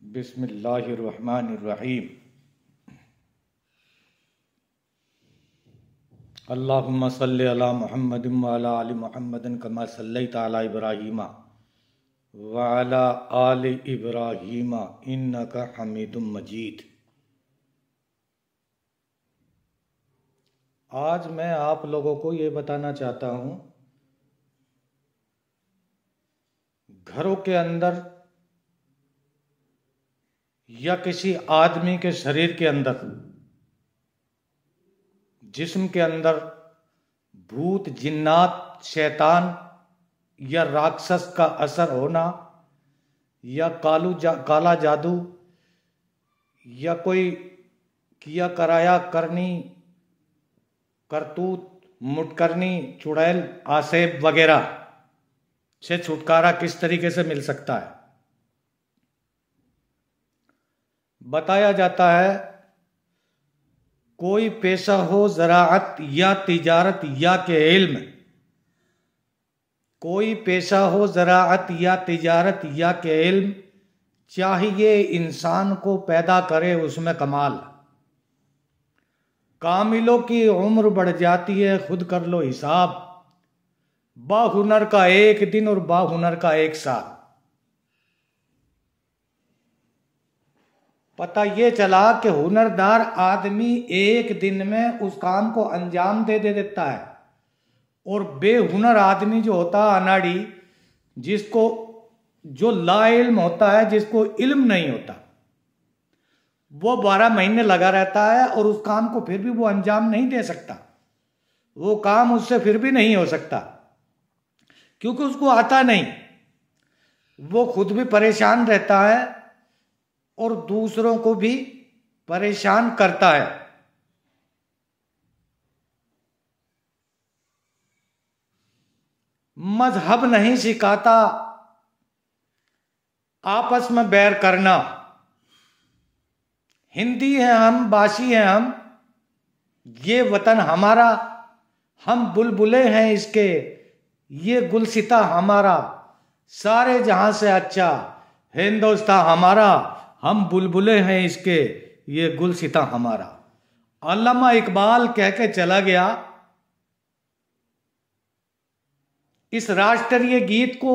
बिस्मिल्लाहिर्रहमानिर्रहीम। अल्लाहुम्मा सल्लि अला मुहम्मदिन व अला आलि मुहम्मदिन कमा सल्लैता अला इब्राहीम व अला आलि इब्राहीम इन्नका हमीदुम मजीद। आज मैं आप लोगों को ये बताना चाहता हूँ, घरों के अंदर या किसी आदमी के शरीर के अंदर, जिस्म के अंदर भूत, जिन्नात, शैतान या राक्षस का असर होना, या काला जादू, या कोई किया कराया करनी, करतूत, मुटकरनी, चुड़ैल, आसेब वगैरह से छुटकारा किस तरीके से मिल सकता है। बताया जाता है, कोई पेशा हो ज़राअत या तिजारत या के इल्म, कोई पेशा हो ज़राअत या तिजारत या के इल्म, चाहिए इंसान को पैदा करे उसमें कमाल। कामिलों की उम्र बढ़ जाती है, खुद कर लो हिसाब, बाहुनर का एक दिन और बाहुनर का एक साल। पता ये चला कि हुनरदार आदमी एक दिन में उस काम को अंजाम दे देता है, और बेहुनर आदमी जो होता है, अनाड़ी, जिसको जो ला इल्म होता है, जिसको इल्म नहीं होता, वो 12 महीने लगा रहता है और उस काम को फिर भी वो अंजाम नहीं दे सकता। वो काम उससे फिर भी नहीं हो सकता क्योंकि उसको आता नहीं। वो खुद भी परेशान रहता है और दूसरों को भी परेशान करता है। मजहब नहीं सिखाता आपस में बैर करना। हिंदी है हम, बासी हैं हम, ये वतन हमारा, हम बुलबुले हैं इसके, ये गुलसिता हमारा, सारे जहां से अच्छा हिंदुस्तान हमारा, हम बुलबुले हैं इसके, ये गुलसिता हमारा। अल्लामा इकबाल कह के चला गया। इस राष्ट्रीय गीत को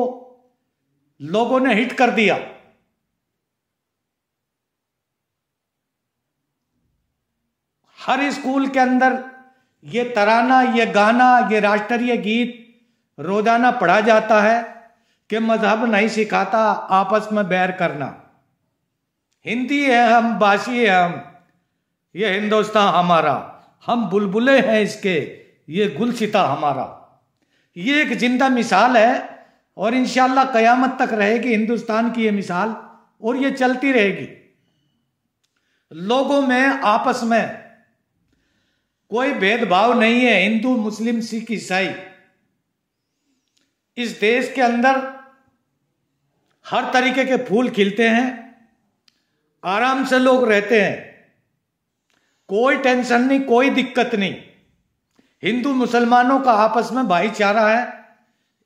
लोगों ने हिट कर दिया। हर स्कूल के अंदर ये तराना, ये गाना, ये राष्ट्रीय गीत रोजाना पढ़ा जाता है कि मजहब नहीं सिखाता आपस में बैर करना। हिंदी है हम, बासी है हम, ये हिंदुस्तान हमारा, हम बुलबुले हैं इसके, ये गुलसिता हमारा। ये एक जिंदा मिसाल है और इंशाअल्लाह कयामत तक रहेगी हिंदुस्तान की ये मिसाल, और ये चलती रहेगी। लोगों में आपस में कोई भेदभाव नहीं है, हिंदू, मुस्लिम, सिख, ईसाई। इस देश के अंदर हर तरीके के फूल खिलते हैं, आराम से लोग रहते हैं, कोई टेंशन नहीं, कोई दिक्कत नहीं। हिंदू मुसलमानों का आपस में भाईचारा है,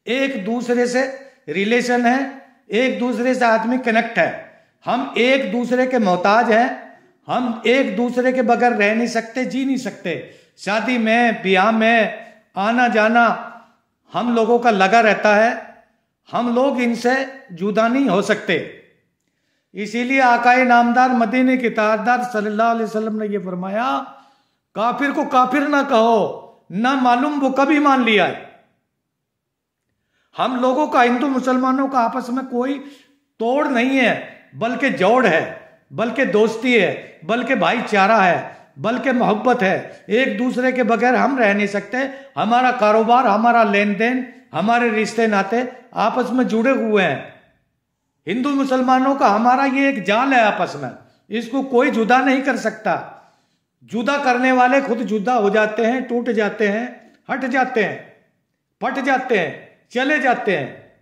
एक दूसरे से रिलेशन है, एक दूसरे से आदमी कनेक्ट है। हम एक दूसरे के मोहताज हैं, हम एक दूसरे के बगैर रह नहीं सकते, जी नहीं सकते। शादी में, ब्याह में आना जाना हम लोगों का लगा रहता है, हम लोग इनसे जुदा नहीं हो सकते। इसीलिए आकाए नामदार मदीने के ताजदार सल्लल्लाहु अलैहि वसल्लम ने यह फरमाया, काफिर को काफिर ना कहो, ना मालूम वो कभी मान लिया है। हम लोगों का, हिंदू मुसलमानों का आपस में कोई तोड़ नहीं है, बल्कि जोड़ है, बल्कि दोस्ती है, बल्कि भाईचारा है, बल्कि मोहब्बत है। एक दूसरे के बगैर हम रह नहीं सकते। हमारा कारोबार, हमारा लेन देन, हमारे रिश्ते नाते आपस में जुड़े हुए हैं। हिंदू मुसलमानों का हमारा ये एक जाल है आपस में, इसको कोई जुदा नहीं कर सकता। जुदा करने वाले खुद जुदा हो जाते हैं, टूट जाते हैं, हट जाते हैं, फट जाते हैं, चले जाते हैं।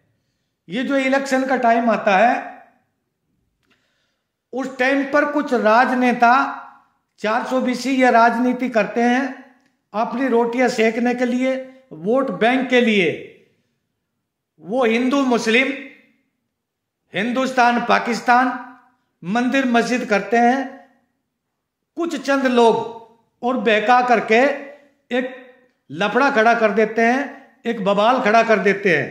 ये जो इलेक्शन का टाइम आता है, उस टाइम पर कुछ राजनेता 420 ये राजनीति करते हैं अपनी रोटियां सेकने के लिए, वोट बैंक के लिए। वो हिंदू मुस्लिम, हिंदुस्तान पाकिस्तान, मंदिर मस्जिद करते हैं कुछ चंद लोग, और बहका करके एक लफड़ा खड़ा कर देते हैं, एक बवाल खड़ा कर देते हैं,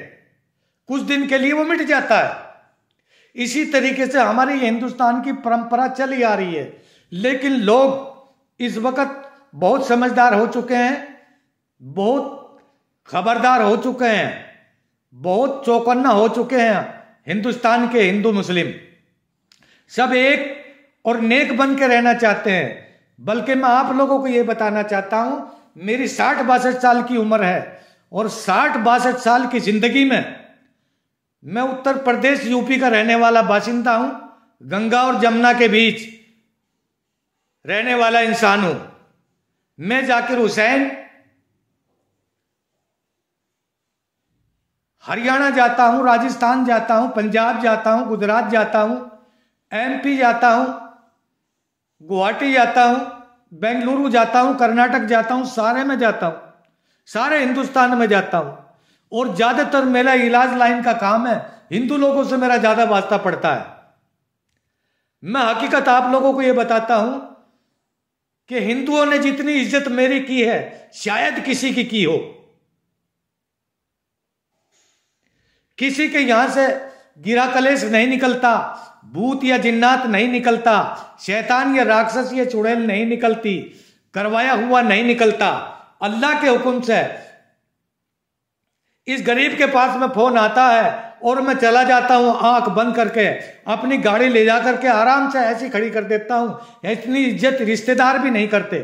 कुछ दिन के लिए वो मिट जाता है। इसी तरीके से हमारी हिंदुस्तान की परंपरा चली आ रही है, लेकिन लोग इस वक्त बहुत समझदार हो चुके हैं, बहुत खबरदार हो चुके हैं, बहुत चौकन्ना हो चुके हैं। हिंदुस्तान के हिंदू मुस्लिम सब एक और नेक बन के रहना चाहते हैं। बल्कि मैं आप लोगों को यह बताना चाहता हूं, मेरी 60-62 साल की उम्र है, और 60-62 साल की जिंदगी में मैं उत्तर प्रदेश यूपी का रहने वाला बासिंदा हूं, गंगा और जमुना के बीच रहने वाला इंसान हूं। मैं जाकिर हुसैन हरियाणा जाता हूं, राजस्थान जाता हूं, पंजाब जाता हूं, गुजरात जाता हूं, एमपी जाता हूं, गुवाहाटी जाता हूं, बेंगलुरु जाता हूं, कर्नाटक जाता हूं, सारे में जाता हूं, सारे हिंदुस्तान में जाता हूं। और ज्यादातर मेरा इलाज लाइन का काम है, हिंदू लोगों से मेरा ज्यादा वास्ता पड़ता है। मैं हकीकत आप लोगों को यह बताता हूं कि हिंदुओं ने जितनी इज्जत मेरी की है शायद किसी की हो। किसी के यहां से गिरा कलेश नहीं निकलता, भूत या जिन्नात नहीं निकलता, शैतान या राक्षस या चुड़ैल नहीं निकलती, करवाया हुआ नहीं निकलता। अल्लाह के हुक्म से इस गरीब के पास में फोन आता है और मैं चला जाता हूं, आंख बंद करके अपनी गाड़ी ले जा करके आराम से ऐसी खड़ी कर देता हूं। इतनी इज्जत रिश्तेदार भी नहीं करते।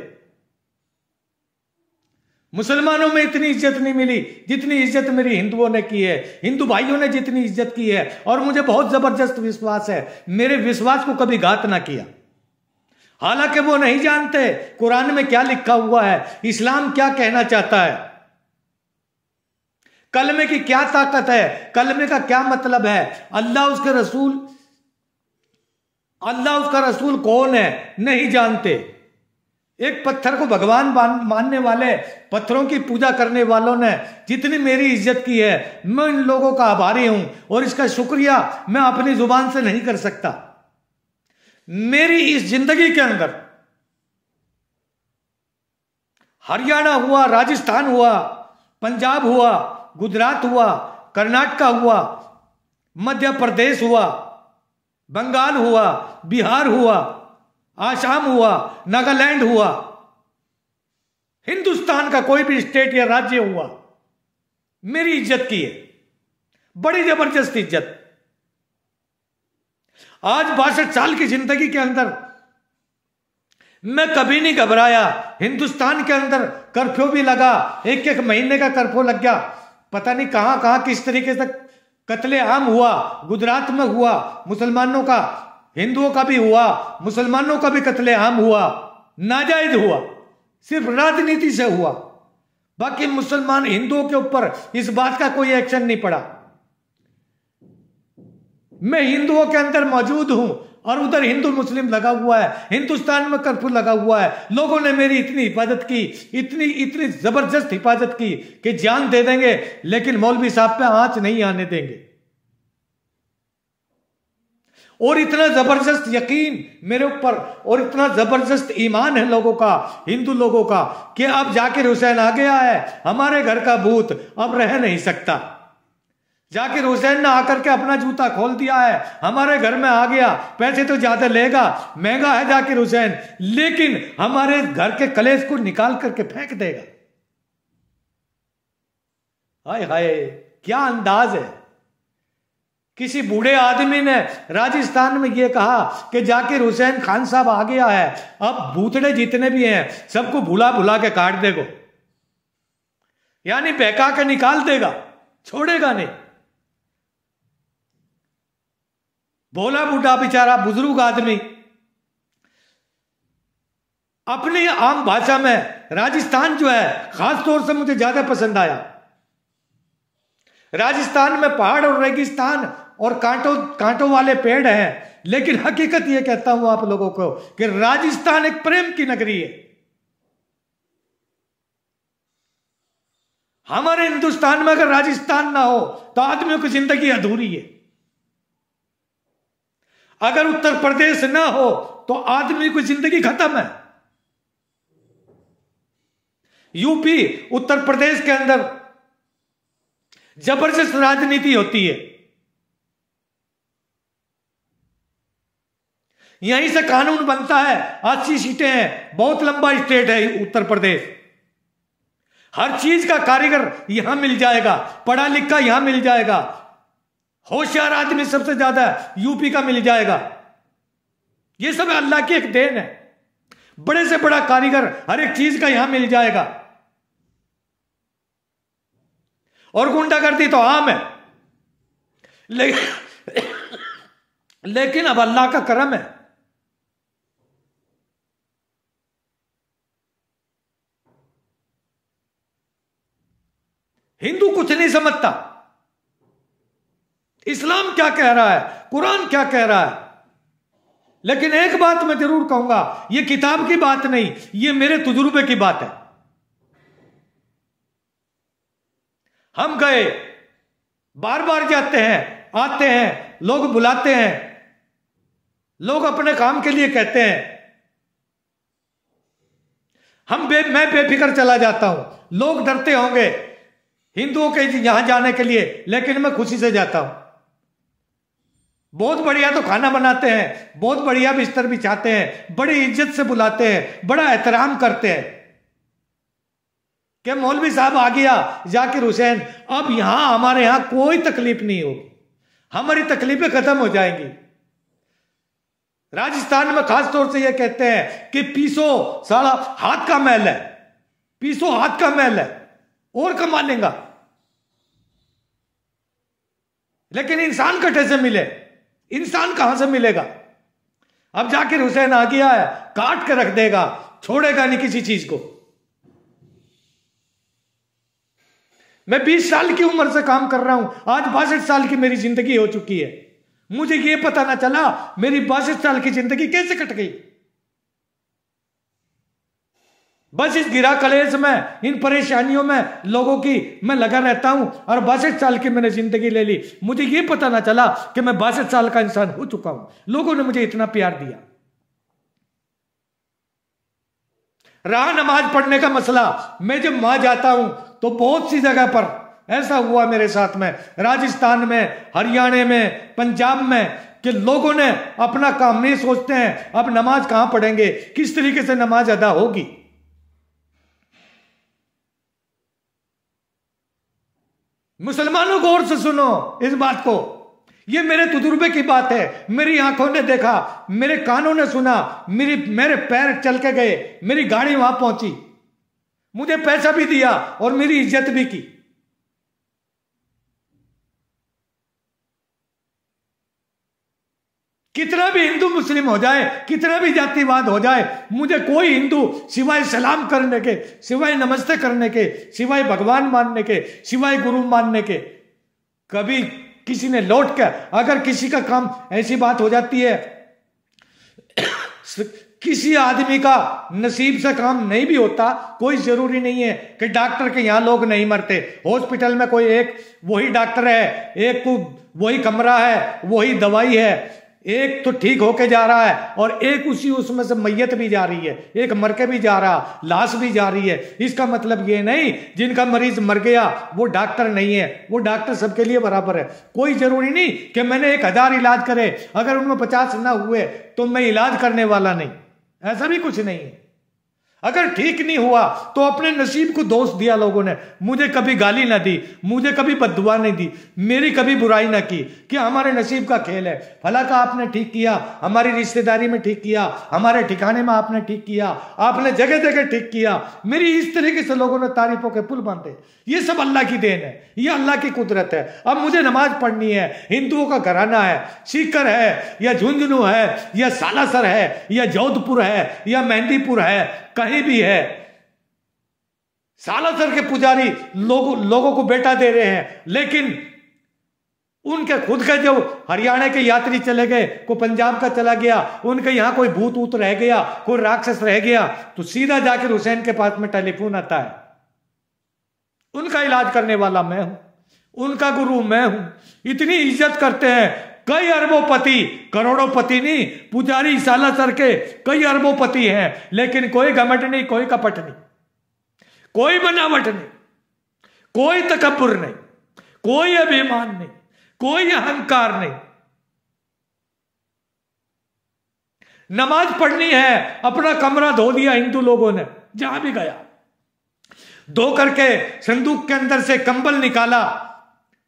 मुसलमानों में इतनी इज्जत नहीं मिली जितनी इज्जत मेरी हिंदुओं ने की है, हिंदू भाइयों ने जितनी इज्जत की है। और मुझे बहुत जबरदस्त विश्वास है, मेरे विश्वास को कभी घात ना किया। हालांकि वो नहीं जानते कुरान में क्या लिखा हुआ है, इस्लाम क्या कहना चाहता है, कलमे की क्या ताकत है, कलमे का क्या मतलब है, अल्लाह उसका रसूल कौन है, नहीं जानते। एक पत्थर को भगवान मानने वाले, पत्थरों की पूजा करने वालों ने जितनी मेरी इज्जत की है, मैं इन लोगों का आभारी हूं, और इसका शुक्रिया मैं अपनी जुबान से नहीं कर सकता। मेरी इस जिंदगी के अंदर हरियाणा हुआ, राजस्थान हुआ, पंजाब हुआ, गुजरात हुआ, कर्नाटक हुआ, मध्य प्रदेश हुआ, बंगाल हुआ, बिहार हुआ, आसाम हुआ, नागालैंड हुआ, हिंदुस्तान का कोई भी स्टेट या राज्य हुआ, मेरी इज्जत की है, बड़ी जबरदस्त इज्जत। आज 62 साल की जिंदगी के अंदर मैं कभी नहीं घबराया। हिंदुस्तान के अंदर कर्फ्यू भी लगा, एक महीने का कर्फ्यू लग गया, पता नहीं कहां कहां किस तरीके से कत्लेआम हुआ। गुजरात में हुआ, मुसलमानों का, हिंदुओं का भी हुआ, मुसलमानों का भी कत्लेआम हुआ, नाजायज हुआ, सिर्फ राजनीति से हुआ। बाकी मुसलमान हिंदुओं के ऊपर इस बात का कोई एक्शन नहीं पड़ा। मैं हिंदुओं के अंदर मौजूद हूं और उधर हिंदू मुस्लिम लगा हुआ है, हिंदुस्तान में कर्फ्यू लगा हुआ है। लोगों ने मेरी इतनी हिफाजत की, इतनी जबरदस्त हिफाजत की कि जान दे देंगे लेकिन मौलवी साहब पे आंच नहीं आने देंगे। और इतना जबरदस्त यकीन मेरे ऊपर और इतना जबरदस्त ईमान है लोगों का, हिंदू लोगों का, कि अब जाकिर हुसैन आ गया है, हमारे घर का भूत अब रह नहीं सकता। जाकिर हुसैन ने आकर के अपना जूता खोल दिया है, हमारे घर में आ गया। पैसे तो ज्यादा लेगा, महंगा है जाकिर हुसैन, लेकिन हमारे घर के कलेश को निकाल करके फेंक देगा। हाय हाय, क्या अंदाज है। किसी बूढ़े आदमी ने राजस्थान में यह कहा कि जाकिर हुसैन खान साहब आ गया है, अब भूतड़े जितने भी हैं सबको भुला भुला के काट देगा, यानी बहका के निकाल देगा, छोड़ेगा नहीं। भोला बूढ़ा बेचारा बुजुर्ग आदमी अपनी आम भाषा में, राजस्थान जो है खास तौर से मुझे ज्यादा पसंद आया। राजस्थान में पहाड़ और रेगिस्तान और कांटों वाले पेड़ हैं, लेकिन हकीकत यह कहता हूं आप लोगों को कि राजस्थान एक प्रेम की नगरी है। हमारे हिंदुस्तान में अगर राजस्थान ना हो तो आदमियों की जिंदगी अधूरी है। अगर उत्तर प्रदेश ना हो तो आदमी की जिंदगी खत्म है। यूपी उत्तर प्रदेश के अंदर जबरदस्त राजनीति होती है। यहीं से कानून बनता है। 80 सीटें हैं, बहुत लंबा स्टेट है उत्तर प्रदेश। हर चीज का कारीगर यहां मिल जाएगा, पढ़ा लिखा यहां मिल जाएगा, होशियार आदमी सबसे ज्यादा यूपी का मिल जाएगा। यह सब अल्लाह की एक देन है। बड़े से बड़ा कारीगर हर एक चीज का यहां मिल जाएगा। और गुंडागर्दी तो आम है, लेकिन अब अल्लाह का करम है। हिंदू कुछ नहीं समझता, इस्लाम क्या कह रहा है, कुरान क्या कह रहा है। लेकिन एक बात मैं जरूर कहूंगा, यह किताब की बात नहीं, यह मेरे तजुर्बे की बात है। हम गए, बार बार जाते हैं, आते हैं, लोग बुलाते हैं, लोग अपने काम के लिए कहते हैं, मैं बेफिक्र चला जाता हूं। लोग डरते होंगे हिंदुओं के यहां जाने के लिए, लेकिन मैं खुशी से जाता हूं। बहुत बढ़िया तो खाना बनाते हैं, बहुत बढ़िया बिस्तर बिछाते हैं, बड़ी इज्जत से बुलाते हैं, बड़ा एहतराम करते हैं कि मौलवी साहब आ गया जाकिर हुसैन। अब यहां हमारे यहां कोई तकलीफ नहीं होगी, हमारी तकलीफें खत्म हो जाएंगी। राजस्थान में खास तौर से यह कहते हैं कि पीसो साला हाथ का मैल है, पीसो हाथ का मैल है, और कमा लेगा। लेकिन इंसान कटे से मिले, इंसान कहां से मिलेगा। अब जाकिर हुसैन आ गया है, काट के रख देगा, छोड़ेगा नहीं किसी चीज को। मैं 20 साल की उम्र से काम कर रहा हूं, आज 62 साल की मेरी जिंदगी हो चुकी है। मुझे यह पता ना चला मेरी 62 साल की जिंदगी कैसे कट गई। बस इस गिरा कलेश में, इन परेशानियों में लोगों की मैं लगा रहता हूं, और 62 साल की मैंने जिंदगी ले ली। मुझे यह पता ना चला कि मैं 62 साल का इंसान हो चुका हूं। लोगों ने मुझे इतना प्यार दिया। रहा नमाज पढ़ने का मसला, मैं जब वहां जाता हूं तो बहुत सी जगह पर ऐसा हुआ मेरे साथ में, राजस्थान में, हरियाणा में, पंजाब में, कि लोगों ने अपना काम नहीं सोचते हैं अब नमाज कहां पढ़ेंगे, किस तरीके से नमाज अदा होगी। मुसलमानों को और से सुनो इस बात को, ये मेरे तजुर्बे की बात है। मेरी आंखों ने देखा, मेरे कानों ने सुना, मेरे पैर चल के गए, मेरी गाड़ी वहां पहुंची, मुझे पैसा भी दिया और मेरी इज्जत भी की। कितना भी हिंदू मुस्लिम हो जाए, कितना भी जातिवाद हो जाए, मुझे कोई हिंदू सिवाय सलाम करने के, सिवाय नमस्ते करने के, सिवाय भगवान मानने के, सिवाय गुरु मानने के, कभी किसी ने लौट कर, अगर किसी का काम ऐसी बात हो जाती है, किसी आदमी का नसीब से काम नहीं भी होता, कोई जरूरी नहीं है कि डॉक्टर के यहां लोग नहीं मरते। हॉस्पिटल में कोई एक वही डॉक्टर है, एक को वही कमरा है, वही दवाई है, एक तो ठीक होके जा रहा है और एक उसमें से मैयत भी जा रही है, एक मर के भी जा रहा, लाश भी जा रही है। इसका मतलब ये नहीं जिनका मरीज मर गया वो डॉक्टर नहीं है, वो डॉक्टर सबके लिए बराबर है। कोई जरूरी नहीं कि मैंने 1000 इलाज करे, अगर उनमें 50 ना हुए तो मैं इलाज करने वाला नहीं, ऐसा भी कुछ नहीं है। अगर ठीक नहीं हुआ तो अपने नसीब को दोष दिया लोगों ने, मुझे कभी गाली ना दी, मुझे कभी बद्दुआ नहीं दी, मेरी कभी बुराई ना की कि हमारे नसीब का खेल है। भला का आपने ठीक किया, हमारी रिश्तेदारी में ठीक किया, हमारे ठिकाने में आपने ठीक किया, आपने जगह जगह ठीक किया। मेरी इस तरीके से लोगों ने तारीफों के पुल बांधे। ये सब अल्लाह की देन है, ये अल्लाह की कुदरत है। अब मुझे नमाज पढ़नी है, हिंदुओं का घराना है, सीकर है या झुंझुनू है या सालासर है या जोधपुर है या मेहंदीपुर है, कहीं भी है, सालासर के पुजारी लोगों को बेटा दे रहे हैं, लेकिन उनके खुद के जो हरियाणा के यात्री चले गए, कोई पंजाब का चला गया, उनके यहां कोई भूत ऊत रह गया, कोई राक्षस रह गया, तो सीधा जाकिर हुसैन के पास में टेलीफोन आता है। उनका इलाज करने वाला मैं हूं, उनका गुरु मैं हूं। इतनी इज्जत करते हैं, कई अरबोपति, करोड़ोंपति नहीं, पुजारी सालासर के कई अरबोपति हैं, लेकिन कोई घमंड नहीं, कोई कपट नहीं, कोई बनावट नहीं, कोई तकब्बुर नहीं, कोई अभिमान नहीं, कोई अहंकार नहीं। नमाज पढ़नी है, अपना कमरा धो दिया हिंदू लोगों ने, जहां भी गया धो करके संदूक के अंदर से कंबल निकाला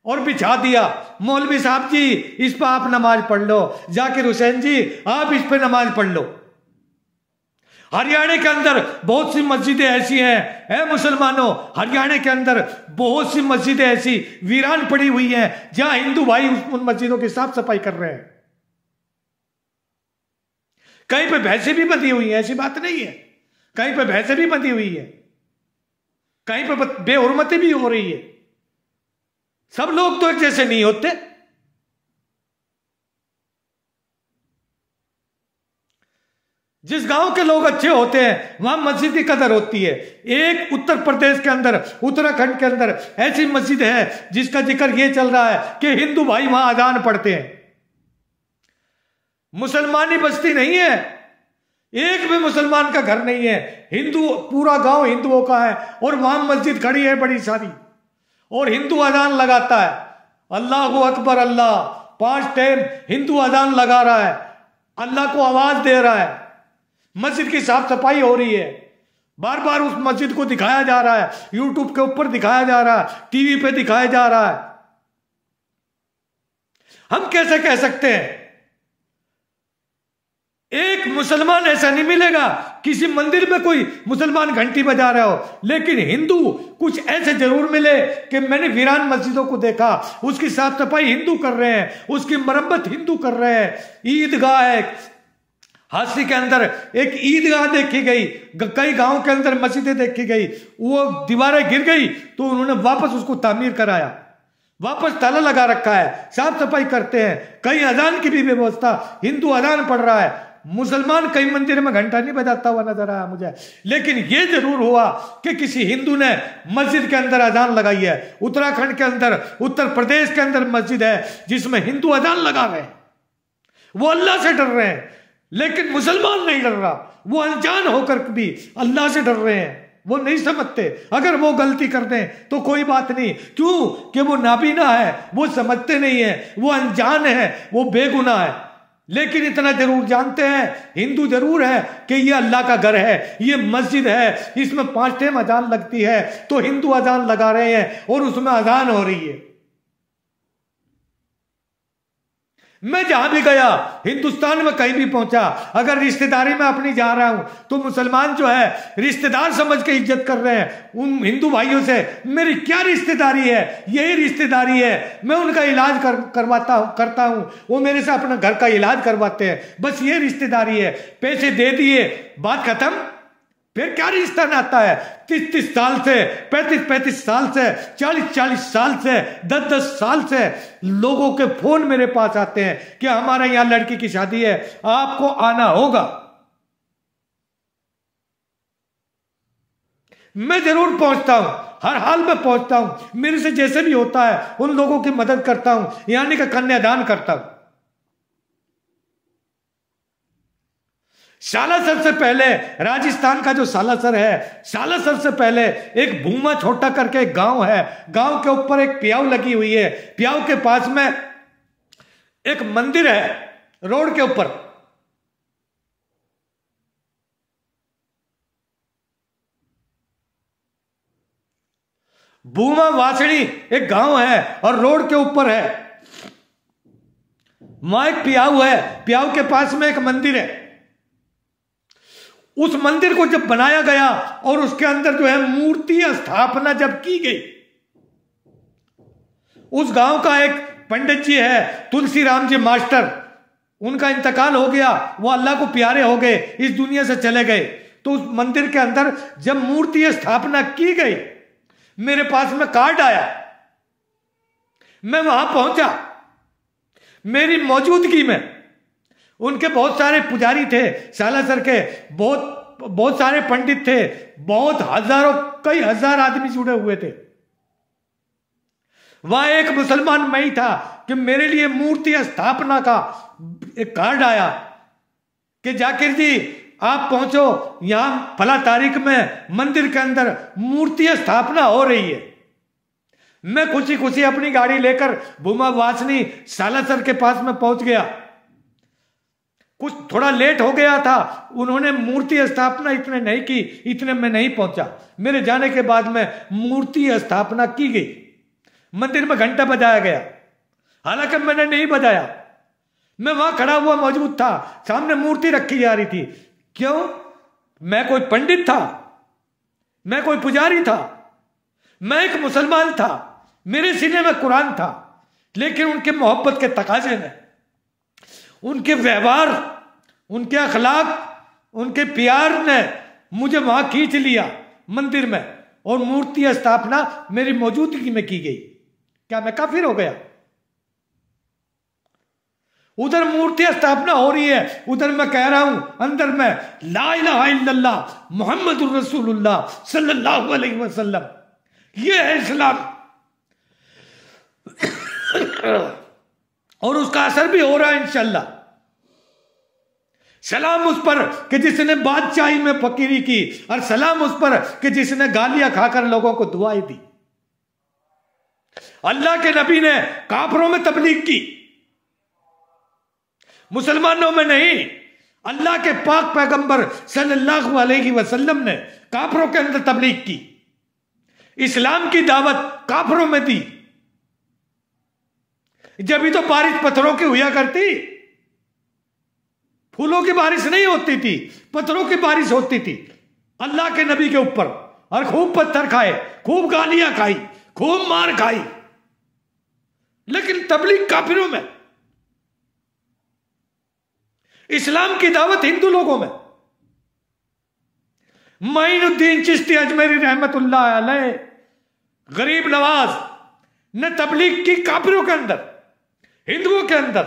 और बिछा दिया। मौलवी साहब जी इस पर आप नमाज पढ़ लो, जाकिर हुसैन जी आप इस पर नमाज पढ़ लो। हरियाणा के अंदर बहुत सी मस्जिदें ऐसी हैं, मुसलमानों, हरियाणा के अंदर बहुत सी मस्जिदें ऐसी वीरान पड़ी हुई हैं, जहां हिंदू भाई उन मस्जिदों की साफ सफाई कर रहे हैं। कहीं पे भैंसें भी बंधी हुई हैं, ऐसी बात नहीं है, कहीं पे भैंसें भी बंधी हुई है, कहीं पे बेहुरमती भी हो रही है। सब लोग तो एक जैसे नहीं होते। जिस गांव के लोग अच्छे होते हैं वहां मस्जिद की कदर होती है। एक उत्तर प्रदेश के अंदर, उत्तराखंड के अंदर ऐसी मस्जिद है जिसका जिक्र यह चल रहा है कि हिंदू भाई वहां अजान पढ़ते हैं। मुसलमानी बस्ती नहीं है, एक भी मुसलमान का घर नहीं है, हिंदू, पूरा गांव हिंदुओं का है और वहां मस्जिद खड़ी है बड़ी सारी, और हिंदू अजान लगाता है, अल्लाह अकबर अल्लाह, 5 टाइम हिंदू अजान लगा रहा है, अल्लाह को आवाज दे रहा है, मस्जिद की साफ सफाई हो रही है, बार बार उस मस्जिद को दिखाया जा रहा है, यूट्यूब के ऊपर दिखाया जा रहा है, टीवी पे दिखाया जा रहा है। हम कैसे कह सकते हैं? एक मुसलमान ऐसा नहीं मिलेगा किसी मंदिर में कोई मुसलमान घंटी बजा रहा हो, लेकिन हिंदू कुछ ऐसे जरूर मिले कि मैंने वीरान मस्जिदों को देखा, उसकी साफ सफाई हिंदू कर रहे हैं, उसकी मरम्मत हिंदू कर रहे हैं। ईदगाह है, हांसी के अंदर एक ईदगाह देखी गई, कई गांव के अंदर मस्जिदें देखी गई, वो दीवारें गिर गई तो उन्होंने वापस उसको तामीर कराया, वापस ताला लगा रखा है, साफ सफाई करते हैं। कई अजान की भी व्यवस्था, हिंदू अजान पढ़ रहा है, मुसलमान कई मंदिर में घंटा नहीं बजाता हुआ नजर आया मुझे, लेकिन यह जरूर हुआ कि किसी हिंदू ने मस्जिद के अंदर अजान लगाई है। उत्तराखंड के अंदर, उत्तर प्रदेश के अंदर मस्जिद है जिसमें हिंदू अजान लगा रहे हैं, वो अल्लाह से डर रहे हैं, लेकिन मुसलमान नहीं डर रहा, वो अनजान होकर भी अल्लाह से डर रहे हैं, वो नहीं समझते। अगर वो गलती कर दें तो कोई बात नहीं, क्यों कि वो नाबीना है, वो समझते नहीं है, वो अनजान है, वो बेगुनाह है। लेकिन इतना जरूर जानते हैं, हिंदू जरूर है कि ये अल्लाह का घर है, ये मस्जिद है, इसमें 5 टाइम अजान लगती है, तो हिंदू अजान लगा रहे हैं और उसमें अजान हो रही है। मैं जहां भी गया, हिंदुस्तान में कहीं भी पहुंचा, अगर रिश्तेदारी में अपनी जा रहा हूं तो मुसलमान जो है रिश्तेदार समझ के इज्जत कर रहे हैं। उन हिंदू भाइयों से मेरी क्या रिश्तेदारी है, यही रिश्तेदारी है, मैं उनका इलाज करता हूं, वो मेरे से अपना घर का इलाज करवाते हैं, बस ये रिश्तेदारी है। पैसे दे दिए, बात खत्म। फिर क्या रिश्ता नाता है? 30-30 साल से, 35-35 साल से, 40-40 साल से, 10-10 साल से लोगों के फोन मेरे पास आते हैं कि हमारे यहां लड़की की शादी है, आपको आना होगा। मैं जरूर पहुंचता हूं, हर हाल में पहुंचता हूं, मेरे से जैसे भी होता है उन लोगों की मदद करता हूं, यानी कि कन्यादान करता हूं। सालासर से पहले, राजस्थान का जो सालासर है, सालासर से पहले एक भूमा छोटा करके एक गांव है, गांव के ऊपर एक प्याऊ लगी हुई है, प्याऊ के पास में एक मंदिर है, रोड के ऊपर। भूमा वासणी एक गांव है और रोड के ऊपर है, वहां एक प्याऊ है, प्याऊ के पास में एक मंदिर है। उस मंदिर को जब बनाया गया और उसके अंदर जो है मूर्ति स्थापना जब की गई, उस गांव का एक पंडित जी है, तुलसी राम जी मास्टर, उनका इंतकाल हो गया, वो अल्लाह को प्यारे हो गए, इस दुनिया से चले गए। तो उस मंदिर के अंदर जब मूर्ति स्थापना की गई, मेरे पास में कार्ड आया, मैं वहां पहुंचा, मेरी मौजूदगी में उनके बहुत सारे पुजारी थे, सालासर के बहुत सारे पंडित थे, बहुत हजारों, कई हजार आदमी जुड़े हुए थे। वहां एक मुसलमान मैं ही था कि मेरे लिए मूर्ति स्थापना का एक कार्ड आया कि जाकिर जी आप पहुंचो, यहां फला तारीख में मंदिर के अंदर मूर्ति स्थापना हो रही है। मैं खुशी खुशी अपनी गाड़ी लेकर भूमा वासनी सालासर के पास में पहुंच गया। कुछ थोड़ा लेट हो गया था, उन्होंने मूर्ति स्थापना इतने नहीं की, इतने में नहीं पहुंचा। मेरे जाने के बाद में मूर्ति स्थापना की गई, मंदिर में घंटा बजाया गया, हालांकि मैंने नहीं बजाया, मैं वहां खड़ा हुआ मौजूद था, सामने मूर्ति रखी जा रही थी। क्यों? मैं कोई पंडित था? मैं कोई पुजारी था? मैं एक मुसलमान था, मेरे सीने में कुरान था, लेकिन उनके मोहब्बत के तकाजे ने, उनके व्यवहार, उनके अखलाक, उनके प्यार ने मुझे वहां खींच लिया मंदिर में, और मूर्ति स्थापना मेरी मौजूदगी में की गई। क्या मैं काफिर हो गया? उधर मूर्ति स्थापना हो रही है, उधर मैं कह रहा हूं अंदर में ला इलाहा इल्लल्लाह मुहम्मदुर रसूलुल्लाह सल्लल्लाहु अलैहि वसल्लम, ये है इस्लाम। और उसका असर भी हो रहा है इंशाल्लाह। सलाम उस पर कि जिसने बादशाही में फकीरी की, और सलाम उस पर कि जिसने गालियां खाकर लोगों को दुआएं दी। अल्लाह के नबी ने काफरों में तबलीग की, मुसलमानों में नहीं। अल्लाह के पाक पैगंबर सल्लल्लाहु अलैहि वसल्लम ने काफरों के अंदर तबलीग की, इस्लाम की दावत काफरों में दी। जब भी तो बारिश पत्थरों की हुआ करती, फूलों की बारिश नहीं होती थी, पत्थरों की बारिश होती थी अल्लाह के नबी के ऊपर। और खूब पत्थर खाए, खूब गालियां खाई, खूब मार खाई, लेकिन तबलीग काफिरों में, इस्लाम की दावत हिंदू लोगों में। मोइनुद्दीन चिश्ती अजमेरी रहमतुल्लाह अलैह, गरीब नवाज ने तबलीग की काफिरों के अंदर, हिंदुओं के अंदर।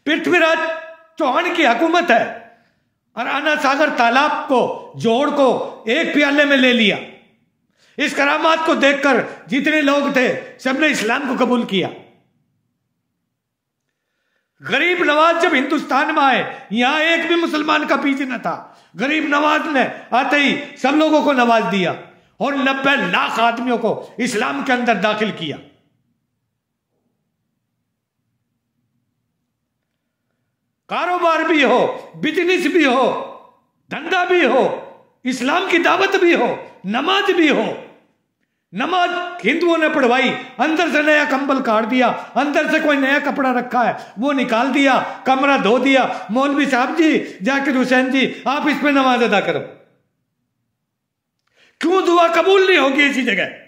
पृथ्वीराज चौहान की हुकूमत है, और आना सागर तालाब को, जोड़ को एक प्याले में ले लिया। इस करामात को देखकर जितने लोग थे सबने इस्लाम को कबूल किया। गरीब नवाज जब हिंदुस्तान में आए, यहां एक भी मुसलमान का बीज न था। गरीब नवाज ने आते ही सब लोगों को नवाज दिया, और 90 लाख आदमियों को इस्लाम के अंदर दाखिल किया। कारोबार भी हो, बिजनेस भी हो, धंधा भी हो, इस्लाम की दावत भी हो, नमाज भी हो। नमाज हिंदुओं ने पढ़वाई, अंदर से नया कंबल काट दिया, अंदर से कोई नया कपड़ा रखा है वो निकाल दिया, कमरा धो दिया, मौलवी साहब जी, जाकिर हुसैन जी आप इस पे नमाज अदा करो। क्यों दुआ कबूल नहीं होगी इसी जगह?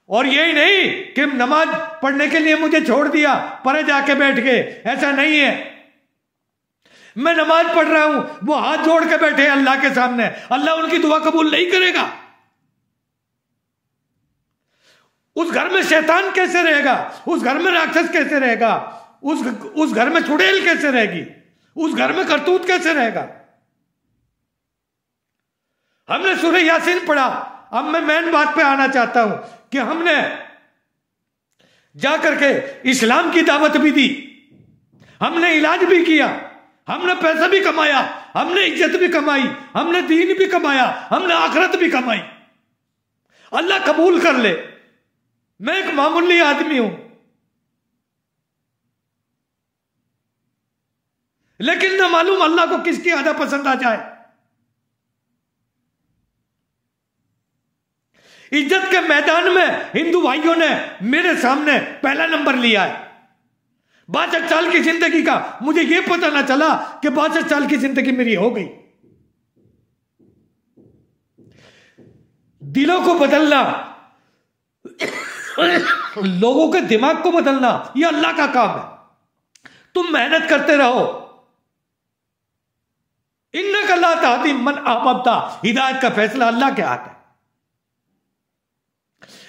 और यही नहीं कि नमाज पढ़ने के लिए मुझे छोड़ दिया, परे जाके बैठ गए, ऐसा नहीं है। मैं नमाज पढ़ रहा हूं, वो हाथ जोड़ के बैठे अल्लाह के सामने, अल्लाह उनकी दुआ कबूल नहीं करेगा। उस घर में शैतान कैसे रहेगा? उस घर में राक्षस कैसे रहेगा? उस घर में चुड़ैल कैसे रहेगी? उस घर में करतूत कैसे रहेगा? हमने सूरह यासीन पढ़ा। अब मैं मेन बात पे आना चाहता हूं कि हमने जाकर के इस्लाम की दावत भी दी, हमने इलाज भी किया, हमने पैसा भी कमाया, हमने इज्जत भी कमाई, हमने दीन भी कमाया, हमने आखिरत भी कमाई। अल्लाह कबूल कर ले। मैं एक मामूली आदमी हूं, लेकिन न मालूम अल्लाह को किसकी आदा पसंद आ जाए। इज्जत के मैदान में हिंदू भाइयों ने मेरे सामने पहला नंबर लिया है। 62 साल की जिंदगी का मुझे यह पता ना चला कि 62 साल की जिंदगी मेरी हो गई। दिलों को बदलना, लोगों के दिमाग को बदलना, यह अल्लाह का काम है। तुम मेहनत करते रहो। इन्नका ला तहदी मन अहबब्ता, हिदायत का फैसला अल्लाह के हाथ है।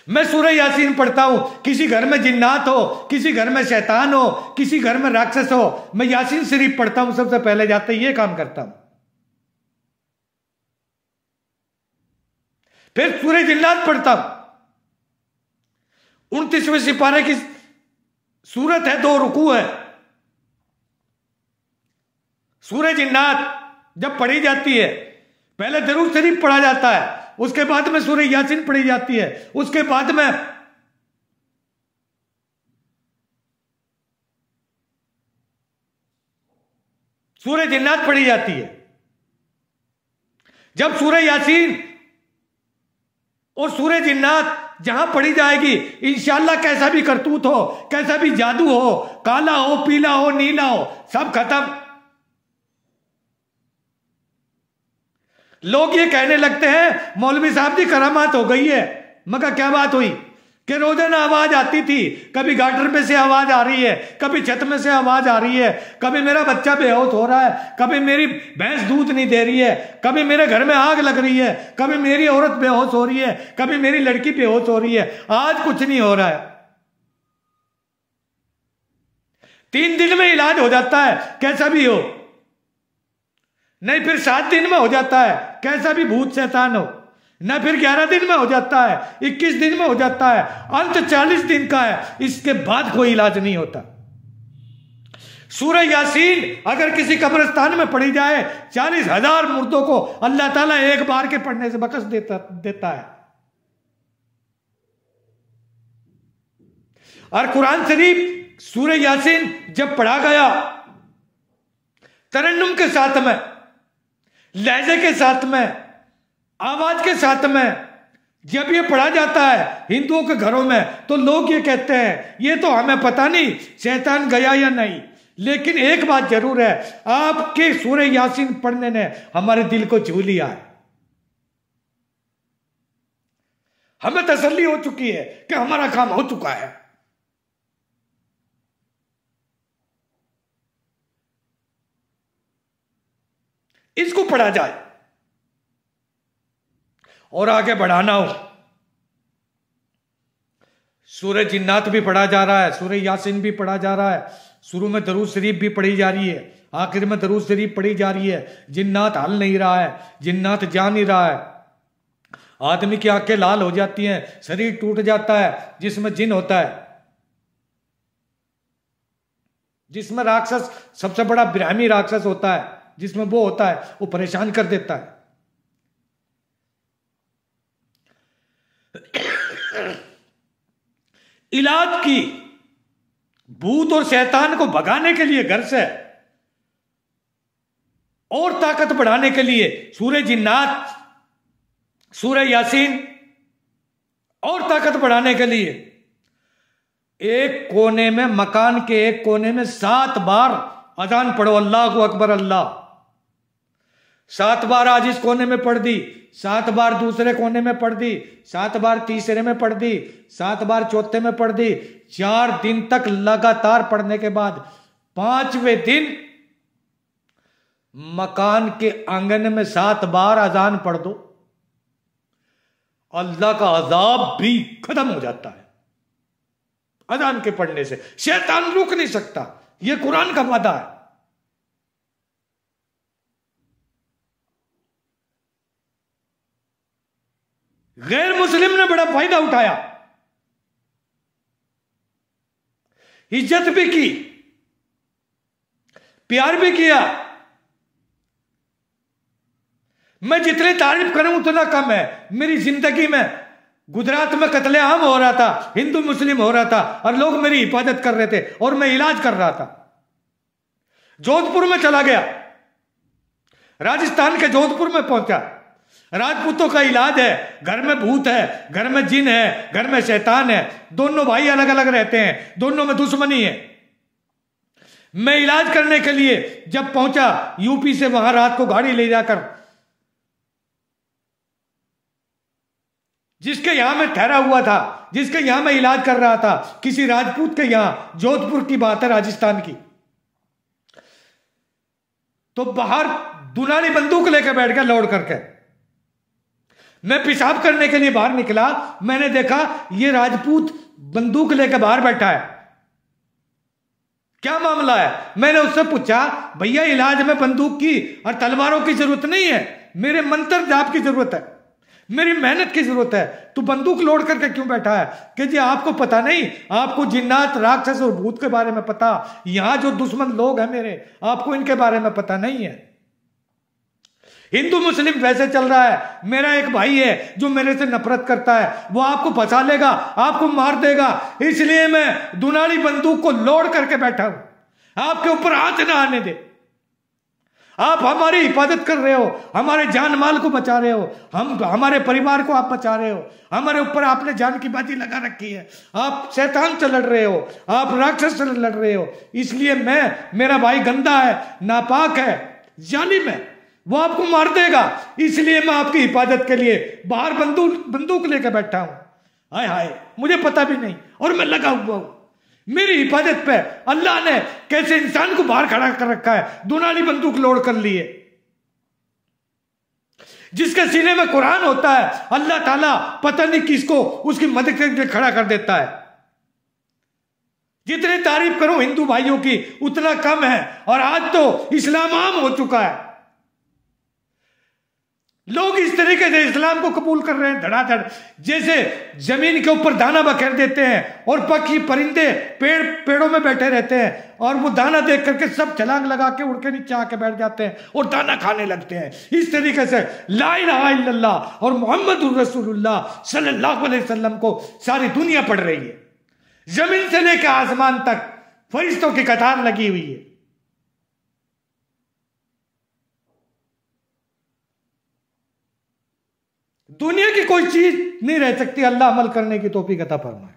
मैं सूरह यासीन पढ़ता हूं, किसी घर में जिन्नात हो, किसी घर में शैतान हो, किसी घर में राक्षस हो, मैं यासीन शरीफ पढ़ता हूं, सबसे पहले जाते ही ये काम करता हूं। फिर सूरह जिन्नात पढ़ता हूं, 29वें सिपारे की सूरत है, 2 रुकू है। सूरह जिन्नात जब पढ़ी जाती है, पहले दरूद शरीफ पढ़ा जाता है, उसके बाद में सूरह यासीन पढ़ी जाती है, उसके बाद में सूरह जिन्नात पढ़ी जाती है। जब सूरह यासीन और सूरह जिन्नात जहां पढ़ी जाएगी, इंशाअल्लाह कैसा भी करतूत हो, कैसा भी जादू हो, काला हो, पीला हो, नीला हो, सब खत्म। लोग ये कहने लगते हैं मौलवी साहब जी करामात हो गई है। मगर क्या बात हुई कि रोजाना आवाज आती थी, कभी गाटर में से आवाज आ रही है, कभी छत में से आवाज आ रही है, कभी मेरा बच्चा बेहोश हो रहा है, कभी मेरी भैंस दूध नहीं दे रही है, कभी मेरे घर में आग लग रही है, कभी मेरी औरत बेहोश हो रही है, कभी मेरी लड़की बेहोश हो रही है। आज कुछ नहीं हो रहा है, 3 दिन में इलाज हो जाता है, कैसा भी हो, नहीं फिर 7 दिन में हो जाता है, कैसा भी भूत शैतान हो, न फिर 11 दिन में हो जाता है, 21 दिन में हो जाता है, अंत 40 दिन का है, इसके बाद कोई इलाज नहीं होता। सूरह यासीन अगर किसी कब्रिस्तान में पढ़ी जाए, 40,000 मुर्दों को अल्लाह ताला एक बार के पढ़ने से बख्श देता है। और कुरान शरीफ सूरह यासीन जब पढ़ा गया तरन्नुम के साथ में, लहजे के साथ में, आवाज के साथ में, जब ये पढ़ा जाता है हिंदुओं के घरों में, तो लोग ये कहते हैं ये तो हमें पता नहीं शैतान गया या नहीं, लेकिन एक बात जरूर है, आपके सूरह यासीन पढ़ने ने हमारे दिल को छू लिया है। हमें तसल्ली हो चुकी है कि हमारा काम हो चुका है। इसको पढ़ा जाए और आगे बढ़ाना हो। सूरह जिन्नात भी पढ़ा जा रहा है, सूरह यासीन भी पढ़ा जा रहा है, शुरू में दरूद शरीफ भी पढ़ी जा रही है, आखिर में दरूद शरीफ पढ़ी जा रही है। जिन्नात हल नहीं रहा है, जिन्नात जा नहीं रहा है, आदमी की आंखें लाल हो जाती हैं, शरीर टूट जाता है, जिसमें जिन होता है, जिसमें राक्षस सबसे बड़ा ब्राह्मी राक्षस होता है, जिसमें वो होता है, वो परेशान कर देता है। इलाज की भूत और शैतान को भगाने के लिए घर से और ताकत बढ़ाने के लिए सूरह जिन्नात, सूरह यासीन और ताकत बढ़ाने के लिए एक कोने में, मकान के एक कोने में 7 बार अजान पढ़ो, अल्लाह अकबर अल्लाह। 7 बार आज इस कोने में पढ़ दी, 7 बार दूसरे कोने में पढ़ दी, 7 बार तीसरे में पढ़ दी, 7 बार चौथे में पढ़ दी। 4 दिन तक लगातार पढ़ने के बाद 5वें दिन मकान के आंगन में 7 बार अजान पढ़ दो, अल्लाह का अजाब भी खत्म हो जाता है। अजान के पढ़ने से शैतान रुक नहीं सकता, यह कुरान का वादा है। गैर मुस्लिम ने बड़ा फायदा उठाया, इज्जत भी की, प्यार भी किया। मैं जितनी तारीफ करूं उतना कम है। मेरी जिंदगी में गुजरात में कत्लेआम हो रहा था, हिंदू मुस्लिम हो रहा था, और लोग मेरी हिफाजत कर रहे थे और मैं इलाज कर रहा था। जोधपुर में चला गया, राजस्थान के जोधपुर में पहुंचा, राजपूतों का इलाज है, घर में भूत है, घर में जिन है, घर में शैतान है, दोनों भाई अलग अलग रहते हैं, दोनों में दुश्मनी है। मैं इलाज करने के लिए जब पहुंचा यूपी से, वहां रात को गाड़ी ले जाकर जिसके यहां मैं ठहरा हुआ था, जिसके यहां मैं इलाज कर रहा था, किसी राजपूत के यहां, जोधपुर की बात है राजस्थान की, तो बाहर दुनाली बंदूक लेकर बैठ गया लौट करके। मैं पेशाब करने के लिए बाहर निकला, मैंने देखा ये राजपूत बंदूक लेकर बाहर बैठा है, क्या मामला है? मैंने उससे पूछा, भैया इलाज में बंदूक की और तलवारों की जरूरत नहीं है, मेरे मंत्र जाप की जरूरत है। मेरी मेहनत की जरूरत है। तू बंदूक लोड करके क्यों बैठा है कि जी आपको पता नहीं, आपको जिन्नात राक्षस और भूत के बारे में पता, यहां जो दुश्मन लोग हैं मेरे, आपको इनके बारे में पता नहीं है। हिंदू मुस्लिम वैसे चल रहा है। मेरा एक भाई है जो मेरे से नफरत करता है, वो आपको फंसा लेगा, आपको मार देगा, इसलिए मैं दुनाली बंदूक को लोड करके बैठा हूं। आपके ऊपर हाथ ना आने दे। आप हमारी हिफाजत कर रहे हो, हमारे जान माल को बचा रहे हो, हमारे परिवार को आप बचा रहे हो, हमारे ऊपर आपने जान की बाजी लगा रखी है, आप शैतान से लड़ रहे हो, आप राक्षस से लड़ रहे हो। इसलिए मेरा भाई गंदा है, नापाक है, जालिम है, वो आपको मार देगा, इसलिए मैं आपकी हिफाजत के लिए बाहर बंदूक लेकर बैठा हूं। हाय हाय, मुझे पता भी नहीं और मैं लगा हुआ हूं। मेरी हिफाजत पे अल्लाह ने कैसे इंसान को बाहर खड़ा कर रखा है, दुनाली बंदूक लोड कर ली है। जिसके सीने में कुरान होता है, अल्लाह ताला पता नहीं किसको उसकी मदद के लिए खड़ा कर देता है। जितनी तारीफ करूं हिंदू भाइयों की उतना कम है। और आज तो इस्लाम आम हो चुका है, लोग इस तरीके से इस्लाम को कबूल कर रहे हैं धड़ाधड़, जैसे जमीन के ऊपर दाना बखेर देते हैं और पक्षी परिंदे पेड़ों में बैठे रहते हैं और वो दाना देख करके सब छलांग लगा के उड़ के नीचे आके बैठ जाते हैं और दाना खाने लगते हैं। इस तरीके से ला इलाहा इल्लल्लाह और मोहम्मद रसूलुल्लाह सल्लल्लाहु अलैहि वसल्लम को सारी दुनिया पढ़ रही है। जमीन से लेकर आसमान तक फरिश्तों की कतार लगी हुई है। दुनिया की कोई चीज नहीं रह सकती। अल्लाह अमल करने की तौफीक अता फरमाए।